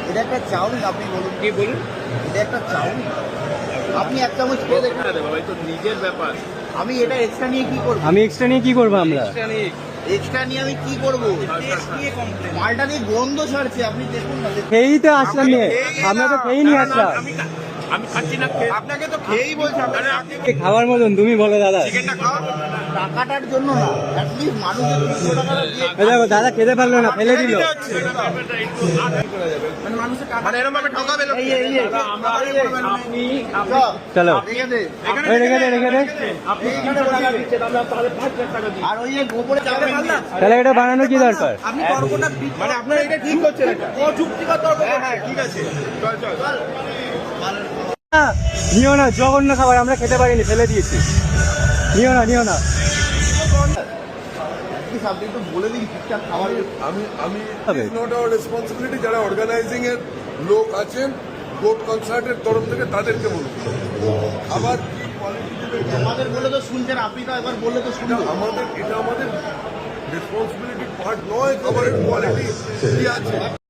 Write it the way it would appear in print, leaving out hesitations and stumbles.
এটা একটা চাউমিন, আপনি বলুন। কি বলুন? এটা একটা চাউমিন, আপনি এক চামচ খেয়ে দেখুন। বাবা, তো নিজের ব্যাপার। আমি এটা এক্সট্রা নিয়ে কি করবো? আমি এক্সট্রা নিয়ে কি করবো আমরা? এক্সট্রা নিয়ে আমি কি করবো? মালটা দিয়ে গন্ধ ছাড়ছে, আপনি দেখুন না। খেয়েই তো আসলাম নিয়ে, আমরা তো খেয়েই নিয়ে আসলাম। আমি খাচ্ছি না, আপনাকে তো খেয়েই বলছি। খাওয়ার মতন তুমি বলো দাদা। টাকাটার জন্য না, অ্যাটলিস্ট মানুষের 300 টাকাটা দিয়ে এই দেখো দাদা খেতে পারলো না, ফেলে দিল। মানে মানুষের টাকা এরকম ভাবে ঠকাবে লোক। চলো ঠিক আছে, ওই রেখে দে রেখে দে। আপনি এখানে টাকা দিচ্ছেন, আমরা তাহলে 5 লাখ টাকা দিই। আর ওই যে গোপনে চাপে পারলাম। তাহলে এটা বানানো কি দরকার? আপনি তর্কটা মানে আপনারা এটা ঠিক করছেন, এটা অযুক্তিকর তর্ক। হ্যাঁ ঠিক আছে, চল চল চল। নিও না, জঘন্য খাবার, আমরা খেতে পারিনি, ফেলে দিয়েছি। নিও না নিও না। আপনি একটু বলে দিন ঠিকঠাক খাবার। আমি হবে। নট আওয়ার রেসপন্সিবিলিটি, যারা অর্গানাইজিং এর লোক আছেন গোট কনসার্টের তরফ থেকে তাদেরকে বলুন। আবার কি কোয়ালিটি দেবে, আমাদের বলে তো শুনছেন, আপনি তো একবার বললে তো শুনবেন। এটা আমাদের রেসপন্সিবিলিটি পার্ট নয়, খাবারের কোয়ালিটি কি আছে।